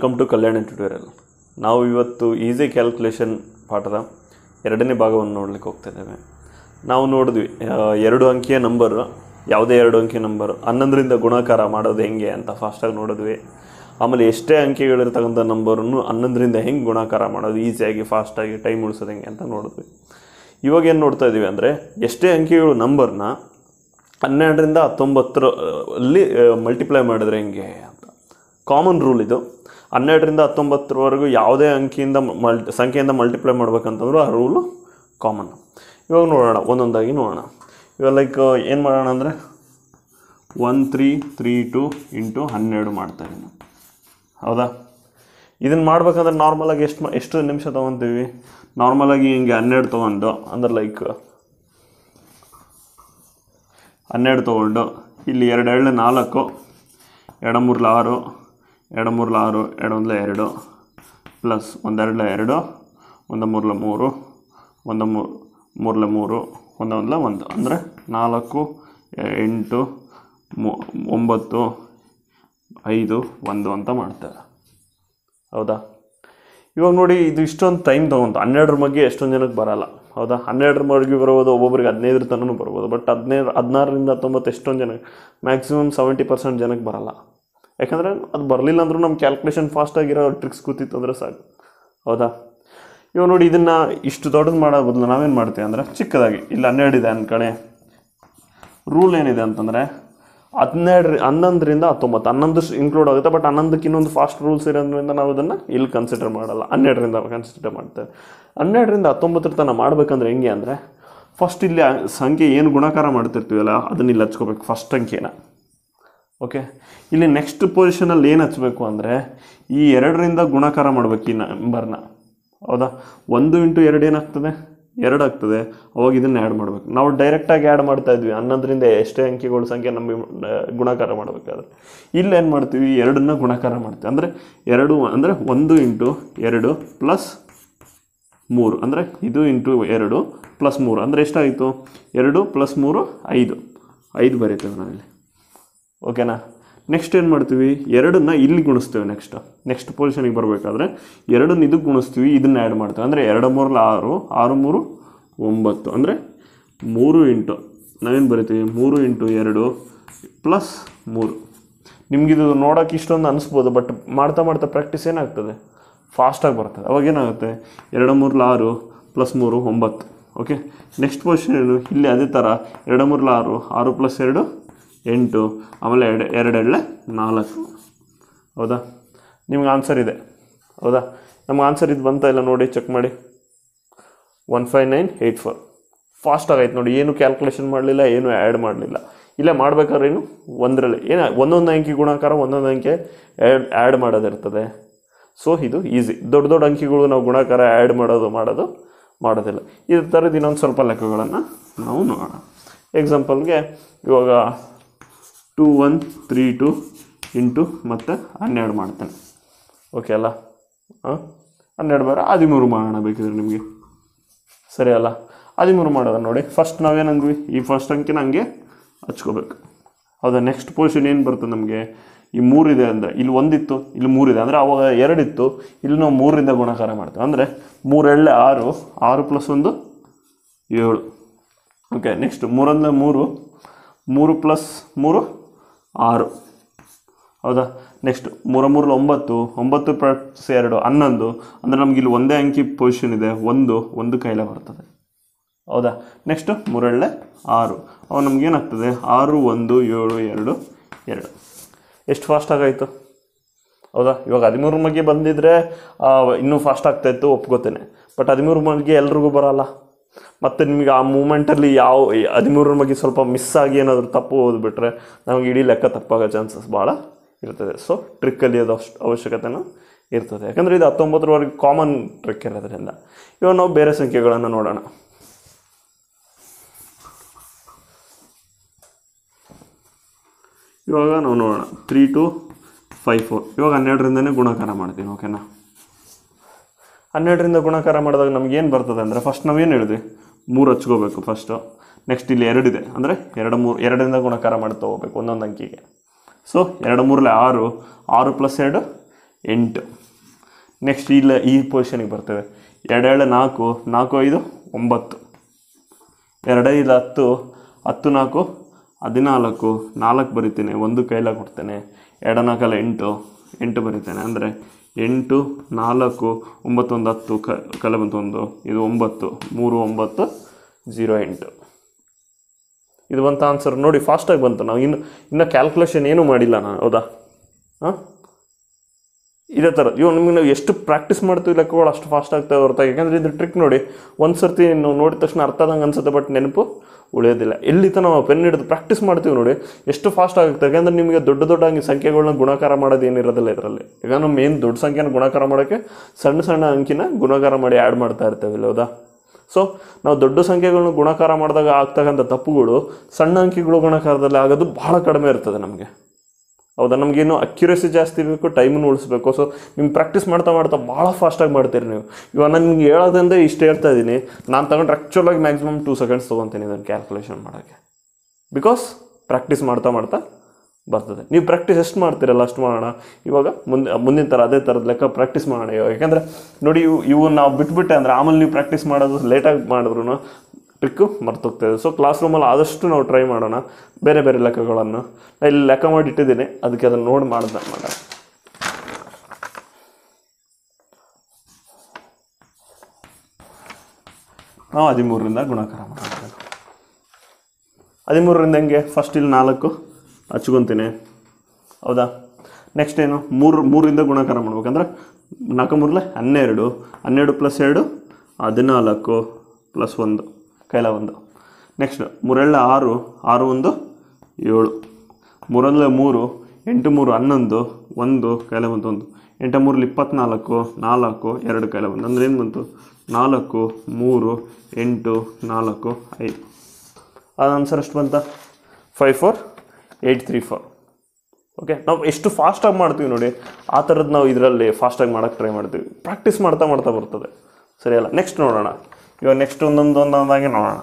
Welcome to Kalyani tutorial. ನಾವು ಇವತ್ತು easy calculation ಪಾಠದ ಎರಡನೇ ಭಾಗವನ್ನು ನೋಡಲಿಕ್ಕೆ ಹೋಗ್ತಿದ್ದೇವೆ. ನಾವು ನೋಡಿದ್ವಿ ಎರಡು ಅಂಕಿಯ ನಂಬರ್, ಯಾವುದೇ ಎರಡು ಅಂಕಿಯ ನಂಬರ್ 11ರಿಂದ ಗುಣಾಕಾರ ಮಾಡೋದು ಹೆಂಗೆ ಅಂತ ಫಾಸ್ಟಾಗಿ ನೋಡಿದ್ವಿ. ಆಮೇಲೆ ಎಷ್ಟೇ ಅಂಕಿಗಳಿರ್ತಕ್ಕಂಥ ನಂಬರನ್ನು 11ರಿಂದ ಹೆಂಗೆ ಗುಣಾಕಾರ ಮಾಡೋದು ಈಸಿಯಾಗಿ ಫಾಸ್ಟಾಗಿ ಟೈಮ್ ಉಳಿಸೋದು ಹೆಂಗೆ ಅಂತ ನೋಡಿದ್ವಿ. ಇವಾಗ ಏನು ನೋಡ್ತಾ ಇದ್ದೀವಿ ಅಂದರೆ ಎಷ್ಟೇ ಅಂಕಿಗಳು ನಂಬರ್ನ 12ರಿಂದ 19ರಲ್ಲಿ ಮಲ್ಟಿಪ್ಲೈ ಮಾಡಿದ್ರೆ ಹೆಂಗೆ ಅಂತ. ಕಾಮನ್ ರೂಲ್ ಇದು. 12ರಿಂದ 19ವರೆಗೂ ಯಾವುದೇ ಅಂಕಿಯಿಂದ ಸಂಖ್ಯೆಯಿಂದ ಮಲ್ಟಿಪ್ಲೈ ಮಾಡ್ಬೇಕಂತಂದ್ರೂ ಆ ರೂಲು ಕಾಮನ್. ಇವಾಗ ನೋಡೋಣ, ಒಂದೊಂದಾಗಿ ನೋಡೋಣ. ಇವಾಗ ಲೈಕ್ ಏನು ಮಾಡೋಣ ಅಂದರೆ 1332 ಇಂಟು 12 ಮಾಡ್ತಾಯಿದ್ದೀನಿ. ಹೌದಾ? ಇದನ್ನು ಮಾಡ್ಬೇಕಂದ್ರೆ ನಾರ್ಮಲಾಗಿ ಎಷ್ಟು ನಿಮಿಷ ತೊಗೊತೀವಿ? ನಾರ್ಮಲಾಗಿ ಹಿಂಗೆ 12 ತೊಗೊಂಡು ಅಂದ್ರೆ ಲೈಕ್ 12 ತೊಗೊಂಡು ಇಲ್ಲಿ 2 2 4, 2 3 6, 2 3 6, 2 1 2 ಪ್ಲಸ್ 1 2 2, 1 3 3, 1 3 3, 1 1 1 ಅಂದರೆ 4 8 9 5 1 ಅಂತ ಮಾಡ್ತಾರೆ. ಹೌದಾ? ಇವಾಗ ನೋಡಿ, ಇದು ಇಷ್ಟೊಂದು ಟೈಮ್ ತೊಗೊಂತು. 12ರ ಬಗ್ಗೆ ಎಷ್ಟೊಂದು ಜನಕ್ಕೆ ಬರೋಲ್ಲ. ಹೌದಾ? 12ರ ಬಗ್ಗೆ ಬರ್ಬೋದು, ಒಬ್ಬೊಬ್ರಿಗೆ 15 ತನೂ ಬರ್ಬೋದು. ಬಟ್ 16ರಿಂದ 19 ಎಷ್ಟೊಂದು ಜನಕ್ಕೆ, ಮ್ಯಾಕ್ಸಿಮಮ್ 70% ಜನಕ್ಕೆ ಬರೋಲ್ಲ. ಯಾಕಂದರೆ ಅದು ಬರಲಿಲ್ಲ ಅಂದರೂ ನಮ್ಮ ಕ್ಯಾಲ್ಕುಲೇಷನ್ ಫಾಸ್ಟಾಗಿರೋ ಟ್ರಿಕ್ಸ್ ಕೂತಿತ್ತು ಅಂದರೆ ಸಾಕು. ಹೌದಾ? ಇವಾಗ ನೋಡಿ, ಇದನ್ನು ಇಷ್ಟು ದೊಡ್ಡದು ಮಾಡೋ ಬದಲು ನಾವೇನು ಮಾಡ್ತೀವಿ ಅಂದರೆ ಚಿಕ್ಕದಾಗಿ ಇಲ್ಲಿ 12 ಇದೆ ಅಂದ್ಕಣೆ. ರೂಲ್ ಏನಿದೆ ಅಂತಂದರೆ 11ರಿಂದ 19, 11 ಇನ್ಕ್ಲೂಡ್ ಆಗುತ್ತೆ. ಬಟ್ 11ಕ್ಕೆ ಇನ್ನೊಂದು ಫಾಸ್ಟ್ ರೂಲ್ಸ್ ಇರೋದ್ರಿಂದ ನಾವು ಇದನ್ನು ಇಲ್ಲಿ ಕನ್ಸಿಡರ್ ಮಾಡಲ್ಲ, 12ರಿಂದ ಕನ್ಸಿಡರ್ ಮಾಡ್ತೇವೆ. 12ರಿಂದ 19 ತನಕ ಮಾಡಬೇಕಂದ್ರೆ ಹೆಂಗೆ ಅಂದರೆ ಫಸ್ಟ್ ಇಲ್ಲಿ ಸಂಖ್ಯೆ ಏನು ಗುಣಾಕಾರ ಮಾಡ್ತಿರ್ತೀವಲ್ಲ ಅದನ್ನ ಇಲ್ಲಿ ಹಚ್ಕೋಬೇಕು, ಫಸ್ಟ್ ಅಂಕಿನ. ಓಕೆ, ಇಲ್ಲಿ ನೆಕ್ಸ್ಟ್ ಪೊಸಿಷನಲ್ಲಿ ಏನು ಹಚ್ಚಬೇಕು ಅಂದರೆ ಈ 2ರಿಂದ ಗುಣಾಕಾರ ಮಾಡಬೇಕು ಈ ನಂಬರ್ನ. ಹೌದಾ? 1 ಇಂಟು 2 ಏನಾಗ್ತದೆ? 2 ಆಗ್ತದೆ. ಅವಾಗ ಇದನ್ನು ಆ್ಯಡ್ ಮಾಡಬೇಕು. ನಾವು ಡೈರೆಕ್ಟಾಗಿ ಆ್ಯಡ್ ಮಾಡ್ತಾಯಿದ್ವಿ 11ರಿಂದ ಎಷ್ಟೇ ಅಂಕಿಗಳ ಸಂಖ್ಯೆ ನಮಗೆ ಗುಣಾಕಾರ ಮಾಡಬೇಕಾದ್ರೆ. ಇಲ್ಲೇನು ಮಾಡ್ತೀವಿ? 2ನ್ನ ಗುಣಾಕಾರ ಮಾಡ್ತೀವಿ. ಅಂದರೆ 2 ಅಂದರೆ 1 ಇಂಟು 2 ಪ್ಲಸ್ 3 ಅಂದರೆ ಇದು ಇಂಟು 2 ಪ್ಲಸ್ 3 ಅಂದರೆ ಎಷ್ಟಾಯಿತು? 2 ಪ್ಲಸ್ 3 5 ಬರೀತೇವೆ ನಾವಿಲ್ಲಿ. ಓಕೆನಾ? ನೆಕ್ಸ್ಟ್ ಏನು ಮಾಡ್ತೀವಿ? 2ನ್ನ ಇಲ್ಲಿ ಗುಣಿಸ್ತೇವೆ. ನೆಕ್ಸ್ಟ್ ಪೊಸಿಷನಿಗೆ ಬರಬೇಕಾದ್ರೆ 2ನ್ನ ಇದಕ್ಕೆ ಗುಣಿಸ್ತೀವಿ, ಇದನ್ನು ಆ್ಯಡ್ ಮಾಡ್ತೀವಿ. ಅಂದರೆ 2 3 6, 6 3 9 ಅಂದರೆ 3 ಇಂಟು ನಾವೇನು ಬರಿತೀವಿ? 3 ಇಂಟು 2 ಪ್ಲಸ್ 3. ನಿಮಗಿದು ನೋಡೋಕೆ ಇಷ್ಟೊಂದು ಅನಿಸ್ಬೋದು, ಬಟ್ ಮಾಡ್ತಾ ಪ್ರಾಕ್ಟೀಸ್ ಏನಾಗ್ತದೆ? ಫಾಸ್ಟಾಗಿ ಬರ್ತದೆ. ಅವಾಗ ಏನಾಗುತ್ತೆ? 2 3 6 ಪ್ಲಸ್ 3 9. ಓಕೆ, ನೆಕ್ಸ್ಟ್ ಪೊಸಿಷನ್ ಏನು? ಇಲ್ಲಿ ಅದೇ ಥರ 2 3 6, 6 ಪ್ಲಸ್ 2 8, ಆಮೇಲೆ 2 2 4. ಹೌದಾ? ನಿಮ್ಗೆ ಆನ್ಸರ್ ಇದೆ. ಹೌದಾ? ನಮ್ಗೆ ಆನ್ಸರ್ ಇದು ಬಂತ ಇಲ್ಲ ನೋಡಿ, ಚೆಕ್ ಮಾಡಿ. 15984. ಫಾಸ್ಟಾಗೈತೆ ನೋಡಿ, ಏನು ಕ್ಯಾಲ್ಕುಲೇಷನ್ ಮಾಡಲಿಲ್ಲ, ಏನು ಆ್ಯಡ್ ಮಾಡಲಿಲ್ಲ. ಇಲ್ಲೇ ಮಾಡ್ಬೇಕಾದ್ರೆ ಏನು ಒಂದರಲ್ಲಿ ಒಂದೊಂದು ಅಂಕಿ ಗುಣಾಕಾರ, ಒಂದೊಂದು ಅಂಕೆ ಆ್ಯಡ್ ಮಾಡೋದಿರ್ತದೆ. ಸೊ ಇದು ಈಸಿ. ದೊಡ್ಡ ಅಂಕಿಗಳು ನಾವು ಗುಣಾಕಾರ ಆ್ಯಡ್ ಮಾಡೋದಿಲ್ಲ. ಇದ್ರ ಥರದ್ದು ಇನ್ನೊಂದು ಸ್ವಲ್ಪ ಲೆಕ್ಕಗಳನ್ನು ನಾವು ನೋಡೋಣ. ಎಕ್ಸಾಂಪಲ್ಗೆ ಇವಾಗ 2132 ಇಂಟು ಮತ್ತು 12 ಮಾಡ್ತೇನೆ. ಓಕೆ ಅಲ್ಲ? 12 ಬೇರೆ 13 ಮಾಡೋಣ ಬೇಕಿದ್ರೆ ನಿಮಗೆ. ಸರಿ ಅಲ್ಲ? 13 ಮಾಡೋದು ನೋಡಿ. ಫಸ್ಟ್ ನಾವೇನಂದ್ವಿ? ಈ ಫಸ್ಟ್ ಅಂಕಿನ ಹಂಗೆ ಹಚ್ಕೋಬೇಕು. ಹೌದಾ? ನೆಕ್ಸ್ಟ್ ಪೊಸಿಷನ್ ಏನು ಬರ್ತದೆ ನಮಗೆ? ಈ 3 ಇದೆ ಅಂದರೆ ಇಲ್ಲಿ 1 ಇತ್ತು, ಇಲ್ಲಿ 3 ಇದೆ ಅಂದರೆ ಅವಾಗ 2 ಇತ್ತು, ಇಲ್ಲಿ ನಾವು 3ರಿಂದ ಗುಣಾಕಾರ ಮಾಡ್ತೇವೆ. ಅಂದರೆ 3 2 6, 6 ಪ್ಲಸ್ 1 7. Okay, next 3 1 3, 3 plus 3 6. ಹೌದಾ? Next 3 3 9, 9 plus 2 11. ಅಂದರೆ ನಮ್ಗೆ ಇಲ್ಲಿ ಒಂದೇ ಅಂಕಿ ಪೊಸಿಷನ್ ಇದೆ, ಒಂದು ಕೈಲೇ ಬರ್ತದೆ. ಹೌದಾ? ನೆಕ್ಸ್ಟ್ 3 2 6, ಅವಾಗ ನಮಗೇನಾಗ್ತದೆ? 6 1 7 2 2. ಎಷ್ಟು ಫಾಸ್ಟ್ ಆಗಾಯಿತು? ಹೌದಾ? ಇವಾಗ 13 ಬಗ್ಗೆ ಬಂದಿದ್ದರೆ ಇನ್ನೂ ಫಾಸ್ಟ್ ಆಗ್ತಾಯಿತ್ತು, ಒಪ್ಕೋತೇನೆ. ಬಟ್ 13 ಬಗ್ಗೆ ಎಲ್ರಿಗೂ ಬರೋಲ್ಲ. ಮತ್ತು ನಿಮಗೆ ಆ ಮೂಮೆಂಟಲ್ಲಿ 13 ಬಗ್ಗೆ ಸ್ವಲ್ಪ ಮಿಸ್ ಆಗಿ ಏನಾದರೂ ತಪ್ಪು ಓದ್ಬಿಟ್ರೆ ನಮಗೆ ಇಡೀ ಲೆಕ್ಕ ತಪ್ಪಾಗೋ ಚಾನ್ಸಸ್ ಭಾಳ ಇರ್ತದೆ. ಸೊ ಟ್ರಿಕ್ ಕಲಿಯೋದು ಅವಶ್ಯಕತೆನೂ ಇರ್ತದೆ. ಯಾಕಂದರೆ ಇದು 19ರವರೆಗೆ ಕಾಮನ್ ಟ್ರಿಕ್ ಇರೋದ್ರಿಂದ. ಇವಾಗ ನಾವು ಬೇರೆ ಸಂಖ್ಯೆಗಳನ್ನು ನೋಡೋಣ. ಇವಾಗ ನಾವು ನೋಡೋಣ 3254. ಇವಾಗ 12ರಿಂದನೇ ಗುಣಾಕಾರ ಮಾಡ್ತೀನಿ. ಓಕೆನಾ? 12ರಿಂದ ಗುಣಾಕಾರ ಮಾಡಿದಾಗ ನಮಗೇನು ಬರ್ತದೆ ಅಂದರೆ ಫಸ್ಟ್ ನಾವೇನು ಹೇಳಿದ್ವಿ? 3 ಹಚ್ಕೋಬೇಕು ಫಸ್ಟು. ನೆಕ್ಸ್ಟ್ ಇಲ್ಲಿ 2 ಇದೆ ಅಂದರೆ 2 3, 2ರಿಂದ ಗುಣಾಕಾರ ಮಾಡ್ತಾ ಹೋಗ್ಬೇಕು ಒಂದೊಂದು ಅಂಕಿಗೆ. So 2 3 6, 6 plus 2 8. ನೆಕ್ಸ್ಟ್ ಇಲ್ಲ ಈ ಪೊಸಿಷನಿಗೆ ಬರ್ತೇವೆ. 2 2 4, 4 5 9, 2 5 10, 10 4 14, 4 ಬರಿತೇನೆ, 1 ಕೈಲ ಕೊಡ್ತೇನೆ, 2 4 8, 8 ಬರಿತೇನೆ. ಅಂದರೆ 8 4 9 1 10 ಕಲೆ ಬಂತು 1, ಇದು 9 3 9 0 8. ಇದು ಬಂತ ಆನ್ಸರ್. ನೋಡಿ ಫಾಸ್ಟಾಗಿ ಬಂತು. ನಾವು ಇನ್ನೂ ಕ್ಯಾಲ್ಕುಲೇಷನ್ ಏನೂ ಮಾಡಿಲ್ಲ ನಾನು, ಹೌದಾ? ಹಾಂ, ಇದೇ ಥರ ನಿಮಗೆ ನಾವು ಎಷ್ಟು ಪ್ರಾಕ್ಟೀಸ್ ಮಾಡ್ತೀವಿ ಲೆಕ್ಕಗಳು ಅಷ್ಟು ಫಾಸ್ಟ್ ಆಗ್ತವೆ ಹೊರತಾಗಿ. ಯಾಕಂದರೆ ಇದು ಟ್ರಿಕ್ ನೋಡಿ, ಒಂದು ಸರ್ತಿ ನಾವು ನೋಡಿದ ತಕ್ಷಣ ಅರ್ಥ ಆದಂಗೆ ಅನ್ಸುತ್ತೆ, ಬಟ್ ನೆನಪು ಉಳಿಯೋದಿಲ್ಲ. ಎಲ್ಲಿ ತನಕ ನಾವು ಪೆನ್ ಹಿಡಿದು ಪ್ರಾಕ್ಟೀಸ್ ಮಾಡ್ತೀವಿ ನೋಡಿ ಎಷ್ಟು ಫಾಸ್ಟ್ ಆಗುತ್ತೆ. ಯಾಕಂದರೆ ನಿಮಗೆ ದೊಡ್ಡ ಅಂಕಿ ಸಂಖ್ಯೆಗಳನ್ನ ಗುಣಾಕಾರ ಮಾಡೋದು ಏನಿರೋದಿಲ್ಲ ಇದರಲ್ಲಿ. ಈಗ ನಮ್ಮ ಮೇನ್ ದೊಡ್ಡ ಸಂಖ್ಯೆನ ಗುಣಾಕಾರ ಮಾಡೋಕ್ಕೆ ಸಣ್ಣ ಅಂಕಿನ ಗುಣಾಕಾರ ಮಾಡಿ ಆ್ಯಡ್ ಮಾಡ್ತಾ ಇರ್ತೇವೆ, ಹೌದಾ? ಸೊ ನಾವು ದೊಡ್ಡ ಸಂಖ್ಯೆಗಳನ್ನ ಗುಣಾಕಾರ ಮಾಡಿದಾಗ ಆಗ್ತಕ್ಕಂಥ ತಪ್ಪುಗಳು ಸಣ್ಣ ಅಂಕಿಗಳು ಗುಣಾಕಾರದಲ್ಲಿ ಆಗೋದು ಬಹಳ ಕಡಿಮೆ ಇರ್ತದೆ ನಮಗೆ, ಹೌದಾ? ನಮಗೇನು ಅಕ್ಯುರೇಸಿ ಜಾಸ್ತಿ ಬೇಕು, ಟೈಮನ್ನು ಉಳಿಸ್ಬೇಕು. ಸೊ ನಿಮ್ಗೆ ಪ್ರಾಕ್ಟೀಸ್ ಮಾಡ್ತಾ ಭಾಳ ಫಾಸ್ಟಾಗಿ ಮಾಡ್ತೀರಿ ನೀವು. ಇವಾಗ ನಾನು ನಿಮ್ಗೆ ಹೇಳೋದ್ರಿಂದ ಇಷ್ಟು ಹೇಳ್ತಾ ಇದ್ದೀನಿ. ನಾನು ತಗೊಂಡ್ರೆ ಆ್ಯಕ್ಚುಲಾಗಿ ಮ್ಯಾಕ್ಸಿಮಮ್ 2 ಸೆಕೆಂಡ್ಸ್ ತೊಗೊತೀನಿ ಇದನ್ನು ಕ್ಯಾಲ್ಕುಲೇಷನ್ ಮಾಡೋಕ್ಕೆ. ಬಿಕಾಸ್ ಪ್ರಾಕ್ಟೀಸ್ ಮಾಡ್ತಾ ಬರ್ತದೆ. ನೀವು ಪ್ರಾಕ್ಟೀಸ್ ಎಷ್ಟು ಮಾಡ್ತೀರಲ್ಲ ಅಷ್ಟು ಮಾಡೋಣ. ಇವಾಗ ಮುಂದಿನ ಥರ ಅದೇ ಥರದ ಲೆಕ್ಕ ಪ್ರಾಕ್ಟೀಸ್ ಮಾಡೋಣ ಇವಾಗ. ಯಾಕಂದರೆ ನೋಡಿ ಇವು ನಾವು ಬಿಟ್ಬಿಟ್ಟೆ ಅಂದರೆ ಆಮೇಲೆ ನೀವು ಪ್ರಾಕ್ಟೀಸ್ ಮಾಡೋದು ಲೇಟಾಗಿ ಮಾಡಿದ್ರು ಟ್ರಿಕ್ಕು ಮರ್ತೋಗ್ತದೆ. ಸೊ ಕ್ಲಾಸ್ ರೂಮಲ್ಲಿ ಆದಷ್ಟು ನಾವು ಟ್ರೈ ಮಾಡೋಣ ಬೇರೆ ಲೆಕ್ಕಗಳನ್ನು. ನಾನು ಇಲ್ಲಿ ಲೆಕ್ಕ ಮಾಡಿ ಇಟ್ಟಿದ್ದೀನಿ, ಅದಕ್ಕೆ ಅದನ್ನು ನೋಡಿ ಮಾಡೋಣ. ನಾವು 13ರಿಂದ ಗುಣಾಕಾರ ಮಾಡೋಣ. 13ರಿಂದ ಹೆಂಗೆ? ಫಸ್ಟ್ ಇಲ್ಲಿ 4 ಹಚ್ಕೊತೀನಿ, ಹೌದಾ? ನೆಕ್ಸ್ಟ್ ಏನು? 3ರಿಂದ ಗುಣಾಕಾರ ಮಾಡ್ಬೇಕಂದ್ರೆ 4 3 12, 12 + 2 14 + 1 ಕೈಲ 1. ನೆಕ್ಸ್ಟ್ 3 6, 6 1 7, 3 3 8 3 11, 1 ಕೈಲ ಬಂತು 1, 8 3 24, 4 2 ಕೈಲ ಬಂತು. ಅಂದರೆ ಏನು ಬಂತು? 4 3 8 4 5. ಅದು ಆನ್ಸರ್ ಎಷ್ಟು ಬಂತ? 5 4 8 3 4. ಓಕೆ, ನಾವು ಎಷ್ಟು ಫಾಸ್ಟಾಗಿ ಮಾಡ್ತೀವಿ ನೋಡಿ ಆ ಥರದ್ದು ನಾವು ಇದರಲ್ಲಿ ಫಾಸ್ಟಾಗಿ ಮಾಡೋಕ್ಕೆ ಟ್ರೈ ಮಾಡ್ತೀವಿ. ಪ್ರಾಕ್ಟೀಸ್ ಮಾಡ್ತಾ ಬರ್ತದೆ, ಸರಿಯಲ್ಲ? ನೆಕ್ಸ್ಟ್ ನೋಡೋಣ. ಇವಾಗ ನೆಕ್ಸ್ಟ್ ಒಂದೊಂದಾಗಿ ನೋಡೋಣ.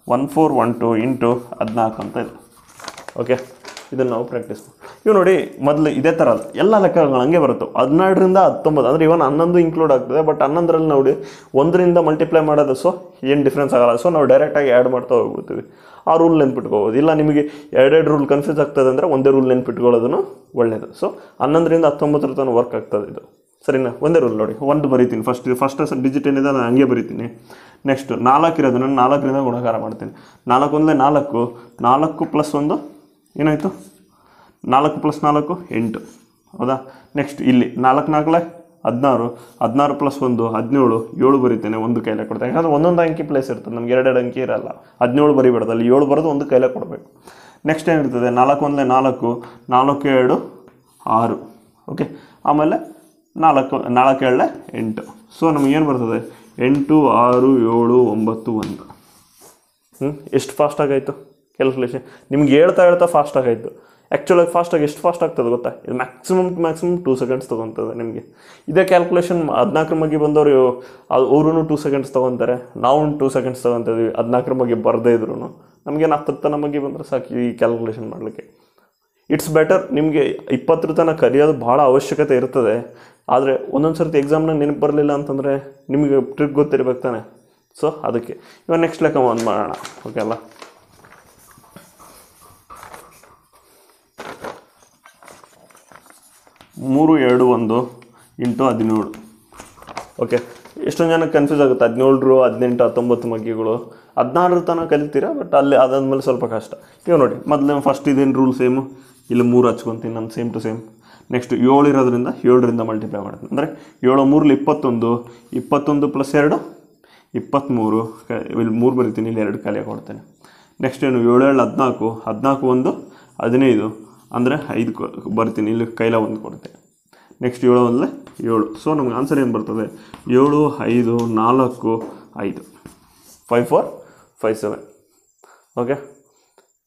1 4 1 2 ಇಂಟು 14 ಅಂತ ಇದೆ. ಓಕೆ, ಇದನ್ನು ನಾವು ಪ್ರಾಕ್ಟೀಸ್ ಇವು ನೋಡಿ. ಮೊದಲು ಇದೇ ಥರ ಎಲ್ಲ ಲೆಕ್ಕಗಳು ಹಂಗೆ ಬರುತ್ತೆ. 12ರಿಂದ 19 ಅಂದರೆ ಇವನ್ 11 ಇನ್ಕ್ಲೂಡ್ ಆಗ್ತದೆ. ಬಟ್ 11ರಲ್ಲಿ ನೋಡಿ 1ರಿಂದ ಮಲ್ಟಿಪ್ಲೈ ಮಾಡೋದು, ಸೊ ಏನು ಡಿಫ್ರೆನ್ಸ್ ಆಗಲ್ಲ. ಸೊ ನಾವು ಡೈರೆಕ್ಟಾಗಿ ಆ್ಯಡ್ ಮಾಡ್ತಾ ಹೋಗ್ಬಿಡ್ತೀವಿ. ಆ ರೂಲ್ ನೆನ್ಪಿಟ್ಕೋಬೋದು. ಇಲ್ಲ ನಿಮಗೆ 2 ರೂಲ್ ಕನ್ಫ್ಯೂಸ್ ಆಗ್ತದೆ ಅಂದರೆ ಒಂದೇ ರೂಲ್ ನೆನ್ಪಿಟ್ಕೊಳ್ಳೋದನ್ನು ಒಳ್ಳೆಯದು. ಸೊ 11ರಿಂದ 19 ತನಕ ವರ್ಕ್ ಆಗ್ತದೆ ಇದು, ಸರಿನಾ? ಒಂದೇ ರೂಲ್ ನೋಡಿ. 1 ಬರೀತೀನಿ, ಫಸ್ಟ್ ಡಿಜಿಟ್ ಏನಿದೆ ನಾನು ಹಂಗೆ ಬರೀತೀನಿ. ನೆಕ್ಸ್ಟ್ 4 ಇರೋದನ್ನು 4ರಿಂದ ಗುಣಾಕಾರ ಮಾಡ್ತೀನಿ. 4 1 4, 4 + 1 ಏನಾಯಿತು? 4 + 4 8, ಹೌದಾ? ನೆಕ್ಸ್ಟ್ ಇಲ್ಲಿ 4 4 16, 16 + 1 17, 7 ಬರೀತೇನೆ, 1 ಕೈಲೇ ಕೊಡ್ತೇನೆ. ಯಾಕಂದರೆ ಒಂದೊಂದು ಅಂಕಿ ಪ್ಲೇಸ್ ಇರ್ತದೆ, ನಮ್ಗೆ 2 ಅಂಕಿ ಇರಲ್ಲ. 17 ಬರೀಬಾರ್ದು, ಅಲ್ಲಿ 7 ಬರೋದು 1 ಕೈಲೇ ಕೊಡಬೇಕು. ನೆಕ್ಸ್ಟ್ ಏನಿರ್ತದೆ? 4 1 4, 4 2 6, ಓಕೆ. ಆಮೇಲೆ 4 7 8. ಸೊ ನಮಗೇನು ಬರ್ತದೆ? 8 6 7 9 1. ಎಷ್ಟು ಫಾಸ್ಟಾಗಾಯಿತು ಕ್ಯಾಲ್ಕುಲೇಷನ್? ನಿಮ್ಗೆ ಹೇಳ್ತಾ ಫಾಸ್ಟಾಗಾಯಿತು. ಆ್ಯಕ್ಚುಲಾಗಿ ಫಾಸ್ಟಾಗಿ ಎಷ್ಟು ಫಾಸ್ಟ್ ಆಗ್ತದೆ ಗೊತ್ತಾ? ಇದು ಮ್ಯಾಕ್ಸಿಮಮ್ 2 ಸೆಕೆಂಡ್ಸ್ ತೊಗೊತದೆ ನಿಮಗೆ. ಇದೇ ಕ್ಯಾಲ್ಕುಲೇಷನ್ 14 ಬಗ್ಗೆ ಬಂದವರು ಅವರು 2 ಸೆಕೆಂಡ್ಸ್ ತೊಗೊತಾರೆ, ನಾವು 2 ಸೆಕೆಂಡ್ಸ್ ತೊಗೊತೀವಿ. 14 ಬಗ್ಗೆ ಬರದೇ ಇದ್ರು ನಮಗೇನಾಗ್ತದೆ? ನಮಗೆ ಬಂದರೆ ಸಾಕು ಈ ಕ್ಯಾಲ್ಕುಲೇಷನ್ ಮಾಡಲಿಕ್ಕೆ. It's better. ನಿಮಗೆ 20 ತನಕ ಕಲಿಯೋದು ಭಾಳ ಅವಶ್ಯಕತೆ ಇರ್ತದೆ. ಆದರೆ ಒಂದೊಂದು ಸರ್ತಿ ಎಕ್ಸಾಮ್ನಾಗ ನೆನಪು ಬರಲಿಲ್ಲ ಅಂತಂದರೆ ನಿಮಗೆ ಟ್ರಿಕ್ ಗೊತ್ತಿರ್ಬೇಕು ತಾನೆ. ಸೊ ಅದಕ್ಕೆ ಇವಾಗ ನೆಕ್ಸ್ಟ್ ಲೆಕ್ಕ ಒಂದು ಮಾಡೋಣ, ಓಕೆ ಅಲ್ಲ? ಮೂರು 2 1 ಇಂಟು 17. ಓಕೆ, ಎಷ್ಟೊಂದು ಜನಕ್ಕೆ ಕನ್ಫ್ಯೂಸ್ ಆಗುತ್ತೆ. 17 18 19 ಮಗ್ಗಿಗಳು 16 ತನಕ ಕಲಿತೀರಾ, ಬಟ್ ಅಲ್ಲಿ ಅದಾದಮೇಲೆ ಸ್ವಲ್ಪ ಕಷ್ಟ. ಇವಾಗ ನೋಡಿ, ಮೊದಲು ಫಸ್ಟ್ ಇದೇನು ರೂಲ್ ಸೇಮು, ಇಲ್ಲಿ 3 ಹಚ್ಕೊತೀನಿ ನಾನು, ಸೇಮ್ ಟು ಸೇಮ್. ನೆಕ್ಸ್ಟ್ 7 ಇರೋದ್ರಿಂದ 7ರಿಂದ ಮಲ್ಟಿಪ್ಲೈ ಮಾಡ್ತೀನಿ. ಅಂದರೆ 7 3 21, 21 + 2 23, ಇಲ್ಲಿ 3 ಬರಿತೀನಿ, ಇಲ್ಲಿ 2 ಖಾಲಿ ಕೊಡ್ತೇನೆ. ನೆಕ್ಸ್ಟ್ ಏನು? 7 7 14, 14 1 15, ಅಂದರೆ 5 ಬರ್ತೀನಿ, ಇಲ್ಲಿ ಕೈಲ 1 ಕೊಡ್ತೇನೆ. ನೆಕ್ಸ್ಟ್ 7 1 7. ಸೊ ನಮ್ಗೆ ಆನ್ಸರ್ ಏನು ಬರ್ತದೆ? 7 5 4 5, 5 4 5 7. ಓಕೆ,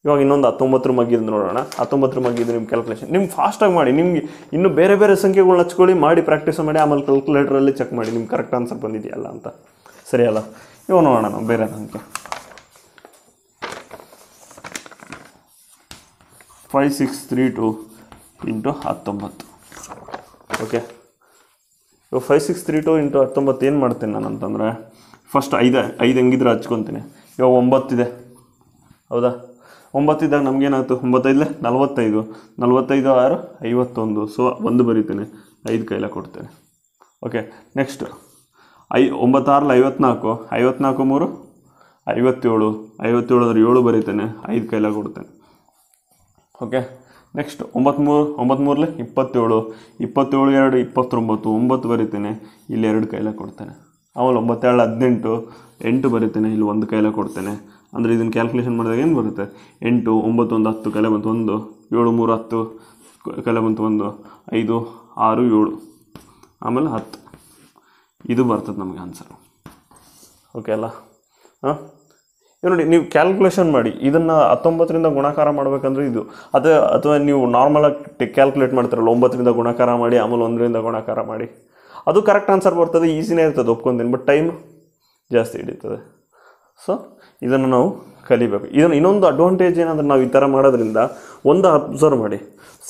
ಇವಾಗ ಇನ್ನೊಂದು 19 ಮಗ್ಗಿದ್ದು ನೋಡೋಣ. 19 ಮಗ್ಗಿದ್ದು ನಿಮ್ಮ ಕ್ಯಾಲ್ಕುಲೇಷನ್ ನಿಮ್ಗೆ ಫಾಸ್ಟಾಗಿ ಮಾಡಿ. ನಿಮ್ಗೆ ಇನ್ನೂ ಬೇರೆ ಸಂಖ್ಯೆಗಳನ್ನ ಹಚ್ಕೊಳ್ಳಿ, ಮಾಡಿ ಪ್ರಾಕ್ಟೀಸ್ ಮಾಡಿ, ಆಮೇಲೆ ಕ್ಯಾಲ್ಕುಲೇಟ್ರಲ್ಲಿ ಚೆಕ್ ಮಾಡಿ ನಿಮ್ಗೆ ಕರೆಕ್ಟ್ ಆನ್ಸರ್ ಬಂದಿದೆಯಲ್ಲ ಅಂತ, ಸರಿಯಲ್ಲ? ಇವಾಗ ನೋಡೋಣ ನಾವು ಬೇರೆ ಸಂಖ್ಯೆ. 5 6 3 2 ಇಂಟು 19. ಓಕೆ, ಇವಾಗ 5632 ಇಂಟು 19 ಏನು ಮಾಡ್ತೀನಿ ನಾನು ಅಂತಂದರೆ ಫಸ್ಟ್ 5 ಹೆಂಗಿದ್ರೆ ಹಚ್ಕೊತೀನಿ. ಇವಾಗ 9 ಇದೆ, ಹೌದಾ? 9 ಇದ್ದಾಗ ನಮಗೇನಾಯ್ತು, 9 45, 45 6 51. ಸೊ 1 ಬರೀತೀನಿ, 5 ಕೈಲ ಕೊಡ್ತೇನೆ. ಓಕೆ, ನೆಕ್ಸ್ಟ್ 9 6 54, 54 3 57, 57 ಅಂದರೆ 7 ಬರೀತೇನೆ, 5 ಕೈಲ ಕೊಡ್ತೇನೆ. ಓಕೆ, ನೆಕ್ಸ್ಟ್ 9 3 27, 27 2 29, 9 ಬರೀತೇನೆ, ಇಲ್ಲಿ 2 ಕೈಲ ಕೊಡ್ತೇನೆ. ಆಮೇಲೆ 9 7 18, 8 ಬರೀತೇನೆ, ಇಲ್ಲಿ 1 ಕೈಲ ಕೊಡ್ತೇನೆ. ಅಂದರೆ ಇದನ್ನು ಕ್ಯಾಲ್ಕುಲೇಷನ್ ಮಾಡಿದಾಗ ಏನು ಬರುತ್ತೆ, 8 9 1 10 ಕೈಲ ಬಂತು 1, 7 3 10 ಕೈಲ ಬಂತು 1, 5 6 7, ಆಮೇಲೆ 10. ಇದು ಬರ್ತದೆ ನಮಗೆ ಆನ್ಸರ್. ಓಕೆ ಅಲ್ಲ? ಹಾಂ, ನೋಡಿ ನೀವು ಕ್ಯಾಲ್ಕುಲೇಷನ್ ಮಾಡಿ. ಇದನ್ನು 19ರಿಂದ ಗುಣಾಕಾರ ಮಾಡಬೇಕಂದ್ರೆ ಇದು ಅದೇ, ಅಥವಾ ನೀವು ನಾರ್ಮಲಾಗಿ ಕ್ಯಾಲ್ಕುಲೇಟ್ ಮಾಡ್ತಾರಲ್ಲ, 9ರಿಂದ ಗುಣಾಕಾರ ಮಾಡಿ ಆಮೇಲೆ 1ರಿಂದ ಗುಣಾಕಾರ ಮಾಡಿ, ಅದು ಕರೆಕ್ಟ್ ಆನ್ಸರ್ ಬರ್ತದೆ, ಈಸಿನೇ ಇರ್ತದೆ, ಒಪ್ಕೊತೀನಿ. ಬಟ್ ಟೈಮ್ ಜಾಸ್ತಿ ಹಿಡಿತದೆ. ಸೊ ಇದನ್ನು ನಾವು ಕಲಿಬೇಕು. ಇದನ್ನು ಇನ್ನೊಂದು ಅಡ್ವಾಂಟೇಜ್ ಏನಂದ್ರೆ, ನಾವು ಈ ಥರ ಮಾಡೋದ್ರಿಂದ ಒಂದು ಅಬ್ಸರ್ವ್ ಮಾಡಿ,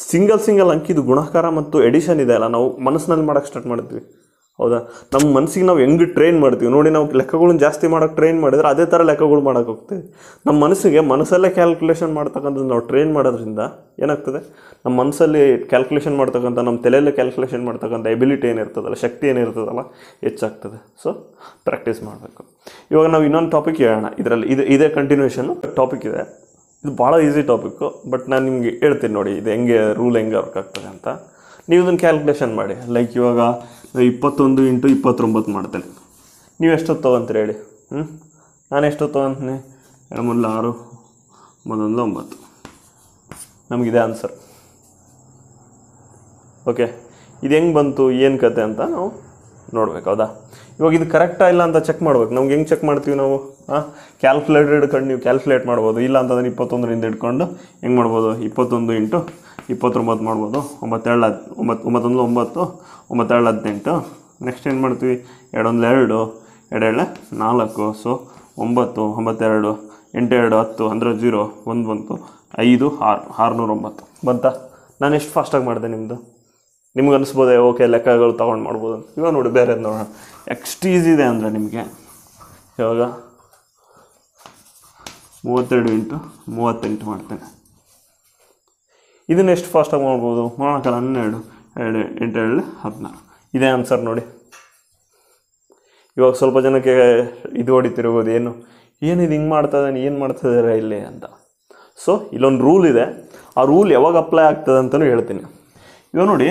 ಸಿಂಗಲ್ ಅಂಕಿದು ಗುಣಾಕಾರ ಮತ್ತು ಎಡಿಷನ್ ಇದೆ ಅಲ್ಲ, ನಾವು ಮನಸ್ಸಿನಲ್ಲಿ ಮಾಡೋಕ್ಕೆ ಸ್ಟಾರ್ಟ್ ಮಾಡ್ತೀವಿ, ಹೌದಾ? ನಮ್ಮ ಮನಸ್ಸಿಗೆ ನಾವು ಹೆಂಗೆ ಟ್ರೈನ್ ಮಾಡ್ತೀವಿ ನೋಡಿ, ನಾವು ಲೆಕ್ಕಗಳನ್ನ ಜಾಸ್ತಿ ಮಾಡೋಕ್ಕೆ ಟ್ರೈನ್ ಮಾಡಿದ್ರೆ ಅದೇ ಥರ ಲೆಕ್ಕಗಳು ಮಾಡೋಕ್ಕೆ ಹೋಗ್ತೀವಿ. ನಮ್ಮ ಮನಸ್ಸಲ್ಲೇ ಕ್ಯಾಲ್ಕುಲೇಷನ್ ಮಾಡ್ತಕ್ಕಂಥದ್ದು ನಾವು ಟ್ರೈನ್ ಮಾಡೋದ್ರಿಂದ ಏನಾಗ್ತದೆ, ನಮ್ಮ ಮನಸ್ಸಲ್ಲಿ ಕ್ಯಾಲ್ಕುಲೇಷನ್ ಮಾಡ್ತಕ್ಕಂಥ, ನಮ್ಮ ತಲೆಯಲ್ಲೇ ಕ್ಯಾಲ್ಕುಲೇಷನ್ ಮಾಡ್ತಕ್ಕಂಥ ಎಬಿಲಿಟಿ ಏನಿರ್ತದಲ್ಲ, ಶಕ್ತಿ ಏನಿರ್ತದಲ್ಲ, ಹೆಚ್ಚಾಗ್ತದೆ. ಸೊ ಪ್ರಾಕ್ಟೀಸ್ ಮಾಡಬೇಕು. ಇವಾಗ ನಾವು ಇನ್ನೊಂದು ಟಾಪಿಕ್ ಹೇಳೋಣ. ಇದರಲ್ಲಿ ಇದೇ ಕಂಟಿನ್ಯೂಷನ್ನು ಟಾಪಿಕ್ ಇದೆ. ಇದು ಭಾಳ ಈಸಿ ಟಾಪಿಕ್ಕು, ಬಟ್ ನಾನು ನಿಮಗೆ ಹೇಳ್ತೀನಿ ನೋಡಿ, ಇದು ರೂಲ್ ಹೆಂಗೆ ವರ್ಕ್ ಆಗ್ತದೆ ಅಂತ. ನೀವು ಇದನ್ನು ಕ್ಯಾಲ್ಕುಲೇಷನ್ ಮಾಡಿ. ಲೈಕ್ ಇವಾಗ 21 ಇಂಟು 29 ಮಾಡ್ತೇನೆ. ನೀವು ಎಷ್ಟೊತ್ತು ತೊಗೊಂತೀರಿ ಹೇಳಿ? ನಾನು ಎಷ್ಟೊತ್ತು ತೊಗೊತೀನಿ? 2 3 6, 1 9. ನಮಗಿದೆ ಆನ್ಸರ್. ಓಕೆ, ಇದು ಹೆಂಗೆ ಬಂತು, ಏನು ಕತೆ ಅಂತ ನಾವು ನೋಡ್ಬೇಕು, ಹೌದಾ? ಇವಾಗ ಇದು ಕರೆಕ್ಟಾ ಇಲ್ಲ ಅಂತ ಚೆಕ್ ಮಾಡ್ಬೇಕು. ನಮ್ಗೆ ಹೆಂಗೆ ಚೆಕ್ ಮಾಡ್ತೀವಿ ನಾವು? ಕ್ಯಾಲ್ಕುಲೇಟರ್ ಹಿಡ್ಕೊಂಡು ನೀವು ಕ್ಯಾಲ್ಕುಲೇಟ್ ಮಾಡ್ಬೋದು. ಇಲ್ಲ ಅಂತಂದ್ರೆ 21ರಿಂದ ಹಿಡ್ಕೊಂಡು ಹೆಂಗೆ ಮಾಡ್ಬೋದು, 21 ಇಂಟು 29 ಮಾಡ್ಬೋದು. 9 7 9 9 9 9 7 18. ನೆಕ್ಸ್ಟ್ ಏನು ಮಾಡ್ತೀವಿ, 2 1 2 2 7 4. ಸೊ 9 9 2 8 2 10 ಅಂದರೆ 0 1 ಬಂತು. 5 6 609 ಬಂತಾ? ನಾನು ಎಷ್ಟು ಫಾಸ್ಟಾಗಿ ಮಾಡಿದೆ ನಿಮ್ಮದು? ನಿಮ್ಗೆ ಅನಿಸ್ಬೋದೇ ಓಕೆ ಲೆಕ್ಕಗಳು ತೊಗೊಂಡು ಮಾಡ್ಬೋದು ಅಂತ. ಇವಾಗ ನೋಡಿ ಬೇರೆ ನೋಡೋಣ, ಎಷ್ಟು ಈಸಿ ಇದೆ ಅಂದರೆ ನಿಮಗೆ. ಇವಾಗ 32 ಇಂಟು 38 ಮಾಡ್ತೇನೆ. ಇದನ್ನು ಎಷ್ಟು ಫಾಸ್ಟಾಗಿ ಮಾಡ್ಬೋದು? 4 12 2 8 7 16. ಇದೇ ಆನ್ಸರ್ ನೋಡಿ. ಇವಾಗ ಸ್ವಲ್ಪ ಜನಕ್ಕೆ ಇದು ಹೊಡಿತಿರ್ಬೋದು, ಏನಿದು ಹಿಂಗೆ ಮಾಡ್ತಾಯಿದ್ದಾನೆ, ಏನು ಮಾಡ್ತಾಯಿದ್ದಾರೆ ಇಲ್ಲಿ ಅಂತ. ಸೊ ಇಲ್ಲೊಂದು ರೂಲ್ ಇದೆ, ಆ ರೂಲ್ ಯಾವಾಗ ಅಪ್ಲೈ ಆಗ್ತದೆ ಅಂತಲೂ ಹೇಳ್ತೀನಿ. ಇವಾಗ ನೋಡಿ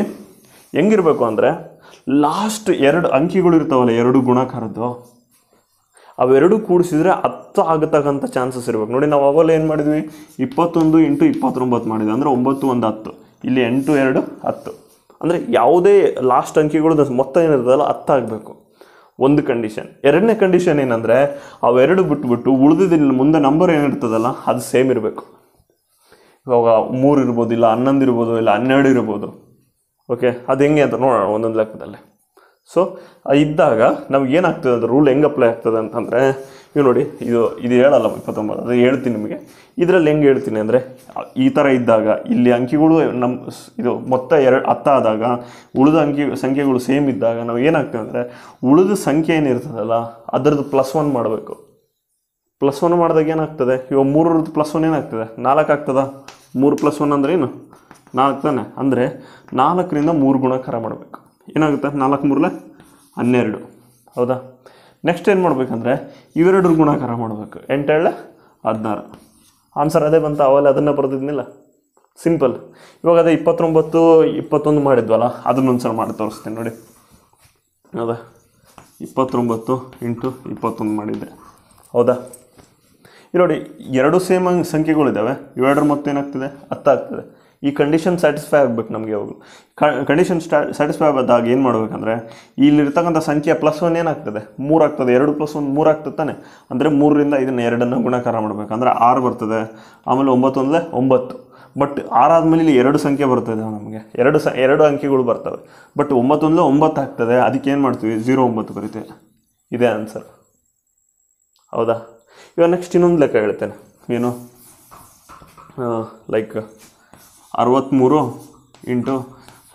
ಹೆಂಗಿರಬೇಕು ಅಂದರೆ, ಲಾಸ್ಟ್ 2 ಅಂಕಿಗಳು ಇರ್ತಾವಲ್ಲ, 2 ಗುಣಾಕಾರದ್ದು, ಅವೆರಡು ಕೂಡಿಸಿದ್ರೆ 10 ಆಗತಕ್ಕಂಥ ಚಾನ್ಸಸ್ ಇರಬೇಕು. ನೋಡಿ ನಾವು ಅವಾಗ ಏನು ಮಾಡಿದ್ವಿ, 21 ಇಂಟು 29 ಮಾಡಿದ್ವಿ, ಅಂದರೆ 9 1 10. ಇಲ್ಲಿ 8 2 10. ಅಂದರೆ ಯಾವುದೇ ಲಾಸ್ಟ್ ಅಂಕಿಗಳು ಮೊತ್ತ ಏನಿರ್ತದಲ್ಲ 10 ಆಗಬೇಕು, ಒಂದು ಕಂಡೀಷನ್. ಎರಡನೇ ಕಂಡೀಷನ್ ಏನಂದರೆ, ಅವೆರಡು ಬಿಟ್ಬಿಟ್ಟು ಉಳಿದಿದ್ದಿಲ್ಲ ಮುಂದೆ ನಂಬರ್ ಏನಿರ್ತದಲ್ಲ ಅದು ಸೇಮ್ ಇರಬೇಕು. ಇವಾಗ 3 ಇರ್ಬೋದು, ಇಲ್ಲ 11 ಇರ್ಬೋದು, ಇಲ್ಲ 12 ಇರ್ಬೋದು. ಓಕೆ, ಅದು ಹೆಂಗೆ ಅಂತ ನೋಡೋಣ ಒಂದೊಂದು ಲೆಕ್ಕದಲ್ಲಿ. ಸೊ ಇದ್ದಾಗ ನಮ್ಗೆ ಏನಾಗ್ತದೆ ಅದು ರೂಲ್ ಹೆಂಗೆ ಅಪ್ಲೈ ಆಗ್ತದೆ ಅಂತಂದರೆ, ನೀವು ನೋಡಿ ಇದು ಹೇಳಲ್ಲ 29, ಅದು ಹೇಳ್ತೀನಿ ನಿಮಗೆ. ಇದರಲ್ಲಿ ಹೆಂಗೆ ಹೇಳ್ತೀನಿ ಅಂದರೆ, ಈ ಥರ ಇದ್ದಾಗ ಇಲ್ಲಿ ಅಂಕಿಗಳು ಇದು ಮೊತ್ತ 10 ಆದಾಗ ಉಳಿದ ಸಂಖ್ಯೆಗಳು ಸೇಮ್ ಇದ್ದಾಗ ನಾವು ಏನಾಗ್ತದೆ ಅಂದರೆ, ಉಳಿದ ಸಂಖ್ಯೆ ಏನಿರ್ತದಲ್ಲ ಅದರದ್ದು +1 ಮಾಡಬೇಕು. +1 ಮಾಡಿದಾಗ ಏನಾಗ್ತದೆ, ಇವಾಗ 3ರದ್ದು +1 ಏನಾಗ್ತದೆ, 4 ಆಗ್ತದ. 3 + 1 ಅಂದ್ರೆ ಏನು, 4 ತಾನೆ. ಅಂದರೆ 4ರಿಂದ 3 ಗುಣಾಕಾರ ಮಾಡಬೇಕು. ಏನಾಗುತ್ತೆ, 4 3 12, ಹೌದಾ? ನೆಕ್ಸ್ಟ್ ಏನು ಮಾಡಬೇಕಂದ್ರೆ, ಇವೆರಡು ಗುಣಾಕಾರ ಮಾಡಬೇಕು. 8 7 16. ಆನ್ಸರ್ ಅದೇ ಬಂತ. ಅವೆಲ್ಲ ಅದನ್ನು ಬರ್ತಿದ್ನಿಲ್ಲ, ಸಿಂಪಲ್. ಇವಾಗ ಅದೇ 29 21 ಮಾಡಿದ್ವಲ್ಲ, ಅದನ್ನೊಂದ್ಸಲ ಮಾಡಿ ತೋರಿಸ್ತೀನಿ ನೋಡಿ. ಹೌದಾ, 29 ಇಂಟು 21 ಮಾಡಿದ್ದೆ, ಹೌದಾ? ನೋಡಿ 2 ಸೇಮ್ ಸಂಖ್ಯೆಗಳಿದ್ದಾವೆ, ಇವೆರಡರ ಮೊತ್ತ ಏನಾಗ್ತದೆ, 10 ಆಗ್ತದೆ. ಈ ಕಂಡೀಷನ್ ಸ್ಯಾಟಿಸ್ಫೈ ಆಗಬೇಕು ನಮಗೆ. ಯಾವಾಗಲೂ ಕಂಡೀಷನ್ ಸ್ಯಾಟಿಸ್ಫೈ ಆದಾಗ ಏನು ಮಾಡಬೇಕಂದ್ರೆ, ಇಲ್ಲಿರ್ತಕ್ಕಂಥ ಸಂಖ್ಯೆ +1 ಏನಾಗ್ತದೆ, 3 ಆಗ್ತದೆ. 2 + 1 3 ಆಗ್ತದೆ ತಾನೆ. ಅಂದರೆ 3ರಿಂದ ಇದನ್ನು 2 ಗುಣಾಕಾರ ಮಾಡಬೇಕು, ಅಂದರೆ 6 ಬರ್ತದೆ. ಆಮೇಲೆ 9 1 9. ಬಟ್ 6 ಆದಮೇಲೆ ಇಲ್ಲಿ 2 ಸಂಖ್ಯೆ ಬರ್ತದೆ ನಮಗೆ, 2 ಅಂಕಿಗಳು ಬರ್ತವೆ. ಬಟ್ 9 1 9 ಆಗ್ತದೆ. ಅದಕ್ಕೆ ಏನು ಮಾಡ್ತೀವಿ, 0 9 ಬರೀತೀವಿ. ಇದೇ ಆನ್ಸರ್, ಹೌದಾ? ಇವಾಗ ನೆಕ್ಸ್ಟ್ ಇನ್ನೊಂದು ಲೆಕ್ಕ ಹೇಳ್ತೇನೆ. ಏನು, ಲೈಕ್ 63 ಇಂಟು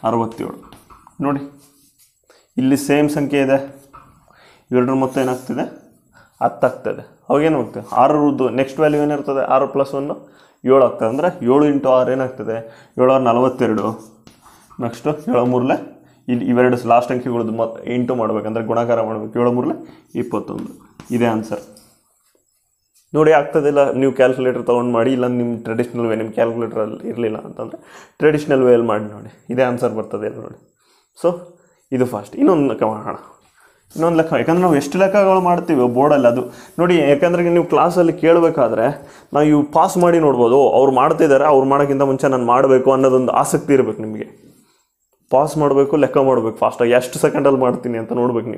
67 ನೋಡಿ ಇಲ್ಲಿ ಸೇಮ್ ಸಂಖ್ಯೆ ಇದೆ, ಇವೆರಡರ ಮೊತ್ತ ಏನಾಗ್ತಿದೆ 10 ಆಗ್ತದೆ. ಅವಾಗೇನು ಹೋಗ್ತದೆ 6 ನೆಕ್ಸ್ಟ್ ವ್ಯಾಲ್ಯೂ ಏನಿರ್ತದೆ 6 + 1 7 ಆಗ್ತದೆ. ಅಂದರೆ 7 × 6 ಏನಾಗ್ತದೆ 7 × 42. ನೆಕ್ಸ್ಟು 7 × 3 ಇಲ್ಲಿ ಇವೆರಡು ಲಾಸ್ಟ್ ಅಂಕಿಗಳದ್ದು ಇಂಟು ಮಾಡಬೇಕಂದ್ರೆ ಗುಣಾಕಾರ ಮಾಡಬೇಕು. 7 × 3 21. ಇದೇ ಆನ್ಸರ್ ನೋಡಿ. ಆಗ್ತದಿಲ್ಲ ನೀವು ಕ್ಯಾಲ್ಕುಲೇಟರ್ ತೊಗೊಂಡು ಮಾಡಿ, ಇಲ್ಲ ನಿಮ್ಮ ಟ್ರೆಡಿಷ್ನಲ್ ವೇ ನಿಮ್ಮ ಕ್ಯಾಲ್ಕುಲೇಟರಲ್ಲಿ ಇರಲಿಲ್ಲ ಅಂತಂದರೆ ಟ್ರೆಡಿಷ್ನಲ್ ವೇಯಲ್ಲಿ ಮಾಡಿ ನೋಡಿ, ಇದೇ ಆನ್ಸರ್ ಬರ್ತದೆ ನೋಡಿ. ಸೊ ಇದು ಫಸ್ಟ್. ಇನ್ನೊಂದು ಲೆಕ್ಕ ಮಾಡೋಣ, ಇನ್ನೊಂದು ಲೆಕ್ಕ. ಯಾಕಂದರೆ ನಾವು ಎಷ್ಟು ಲೆಕ್ಕಗಳು ಮಾಡ್ತೀವಿ ಬೋರ್ಡಲ್ಲಿ ಅದು ನೋಡಿ. ಯಾಕಂದರೆ ನೀವು ಕ್ಲಾಸಲ್ಲಿ ಕೇಳಬೇಕಾದ್ರೆ ನಾವು ಇವು ಪಾಸ್ ಮಾಡಿ ನೋಡ್ಬೋದು, ಅವ್ರು ಮಾಡ್ತಿದ್ದಾರೆ, ಅವ್ರು ಮಾಡೋಕ್ಕಿಂತ ಮುಂಚೆ ನಾನು ಮಾಡಬೇಕು ಅನ್ನೋದೊಂದು ಆಸಕ್ತಿ ಇರಬೇಕು ನಿಮಗೆ. ಪಾಸ್ ಮಾಡಬೇಕು, ಲೆಕ್ಕ ಮಾಡಬೇಕು ಫಾಸ್ಟಾಗಿ, ಎಷ್ಟು ಸೆಕೆಂಡಲ್ಲಿ ಮಾಡ್ತೀನಿ ಅಂತ ನೋಡ್ಬೇಕು.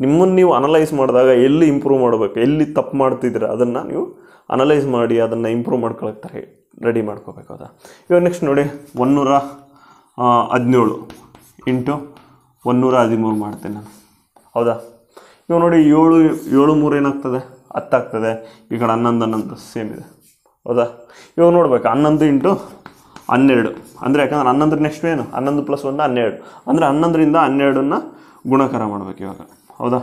ನಿಮ್ಮನ್ನು ನೀವು ಅನಲೈಸ್ ಮಾಡಿದಾಗ ಎಲ್ಲಿ ಇಂಪ್ರೂವ್ ಮಾಡಬೇಕು, ಎಲ್ಲಿ ತಪ್ಪು ಮಾಡ್ತಿದ್ರೆ ಅದನ್ನು ನೀವು ಅನಲೈಸ್ ಮಾಡಿ ಅದನ್ನು ಇಂಪ್ರೂವ್ ಮಾಡ್ಕೊಳಕ್ಕೆ ರೆಡಿ ಮಾಡ್ಕೋಬೇಕು. ಹೌದಾ? ಇವಾಗ ನೆಕ್ಸ್ಟ್ ನೋಡಿ 117 ಇಂಟು 113 ಮಾಡ್ತೇನೆ ನಾನು. ಹೌದಾ? ಇವಾಗ ನೋಡಿ 7 3 ಏನಾಗ್ತದೆ 10 ಆಗ್ತದೆ. ಈ ಕಡೆ 11 ಸೇಮ್ ಇದೆ. ಹೌದಾ? ಇವಾಗ ನೋಡ್ಬೇಕು 11 ಇಂಟು 12 ಅಂದರೆ, ಯಾಕಂದ್ರೆ 11 ನೆಕ್ಸ್ಟ್ ಏನು 11 + 1 12 ಅಂದರೆ 11ರಿಂದ 12ನ್ನ ಗುಣಾಕಾರ ಮಾಡ್ಬೇಕು ಇವಾಗ. ಹೌದಾ?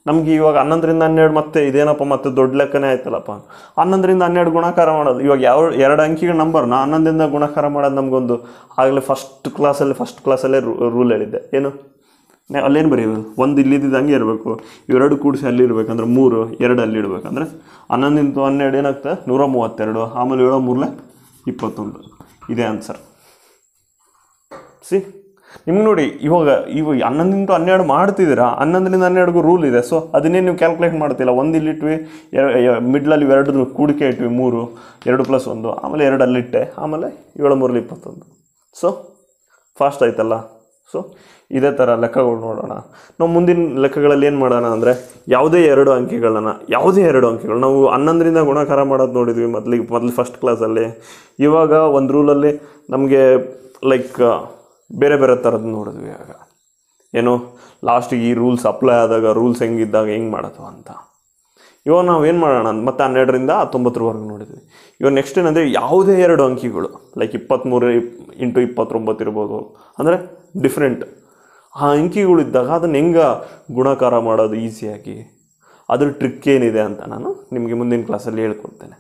ನಮಗೆ ಇವಾಗ 11ರಿಂದ 12 ಮತ್ತೆ ಇದೇನಪ್ಪ ಮತ್ತೆ ದೊಡ್ಡ ಲೆಕ್ಕನೇ ಆಯ್ತಲ್ಲಪ್ಪ. 11ರಿಂದ 12 ಗುಣಾಕಾರ ಮಾಡೋದು ಇವಾಗ ಯಾವ 2 ಅಂಕಿಗಳ ನಂಬರ್ನ 11ದಿಂದ ಗುಣಾಕಾರ ಮಾಡೋದು ನಮಗೊಂದು ಆಗಲೇ ಫಸ್ಟ್ ಕ್ಲಾಸಲ್ಲೇ ರೂಲ್ ಹೇಳಿದ್ದೆ. ಏನು ಅಲ್ಲೇನು ಬರೀಬೇಕು, 1 ಇಲ್ಲಿದ್ದು ಹಂಗೆ ಇರಬೇಕು, ಇವೆರಡು ಕೂಡಿಸಿ ಅಲ್ಲಿ ಇರಬೇಕಂದ್ರೆ 3, 2 ಅಲ್ಲಿ ಇಡಬೇಕಂದ್ರೆ 11 × 12 ಏನಾಗ್ತದೆ 132. ಆಮೇಲೆ 7 × 3 21. ಇದೇ ಆನ್ಸರ್. ನಿಮ್ಗೆ ನೋಡಿ ಇವಾಗ 11 × 12 ಮಾಡ್ತಿದ್ದೀರಾ, 11ರಿಂದ 12ಗೂ ರೂಲ್ ಇದೆ. ಸೊ ಅದನ್ನೇ ನೀವು ಕ್ಯಾಲ್ಕುಲೇಟ್ ಮಾಡ್ತಿಲ್ಲ. 1 ಇಲ್ಲಿಟ್ವಿ, ಮಿಡ್ಲಲ್ಲಿ ಇವೆರಡು ಕೂಡಿಕೆ ಇಟ್ವಿ 3, 2 + 1, ಆಮೇಲೆ 2 ಅಲ್ಲಿಟ್ಟೆ, ಆಮೇಲೆ 7 × 3 21. ಸೊ ಫಾಸ್ಟ್ ಆಯ್ತಲ್ಲ. ಸೊ ಇದೇ ಥರ ಲೆಕ್ಕಗಳು ನೋಡೋಣ. ನಾವು ಮುಂದಿನ ಲೆಕ್ಕಗಳಲ್ಲಿ ಏನು ಮಾಡೋಣ ಅಂದರೆ ಯಾವುದೇ ಎರಡು ಅಂಕಿಗಳು ನಾವು 11ರಿಂದ ಗುಣಾಕಾರ ಮಾಡೋದು ನೋಡಿದ್ವಿ ಮೊದಲು ಫಸ್ಟ್ ಕ್ಲಾಸಲ್ಲಿ. ಇವಾಗ ಒಂದು ರೂಲಲ್ಲಿ ನಮಗೆ ಲೈಕ್ ಬೇರೆ ಥರದ್ದು ನೋಡಿದ್ವಿ. ಇವಾಗ ಏನು ಲಾಸ್ಟಿಗೆ ಈ ರೂಲ್ಸ್ ಅಪ್ಲೈ ಆದಾಗ ರೂಲ್ಸ್ ಹೆಂಗಿದ್ದಾಗ ಹೆಂಗೆ ಮಾಡೋದು ಅಂತ. ಇವಾಗ ನಾವು ಏನು ಮಾಡೋಣ ಮತ್ತೆ 12ರಿಂದ 19ವರೆಗೂ ನೋಡಿದ್ವಿ. ಇವಾಗ ನೆಕ್ಸ್ಟ್ ಏನಂದರೆ ಯಾವುದೇ ಎರಡು ಅಂಕಿಗಳು ಲೈಕ್ 23 × 29 ಇರ್ಬೋದು, ಅಂದರೆ ಡಿಫ್ರೆಂಟ್ ಆ ಅಂಕಿಗಳಿದ್ದಾಗ ಅದನ್ನು ಹೆಂಗೆ ಗುಣಾಕಾರ ಮಾಡೋದು ಈಸಿಯಾಗಿ, ಅದ್ರ ಟ್ರಿಕ್ ಏನಿದೆ ಅಂತ ನಾನು ನಿಮಗೆ ಮುಂದಿನ ಕ್ಲಾಸಲ್ಲಿ ಹೇಳ್ಕೊಡ್ತೇನೆ.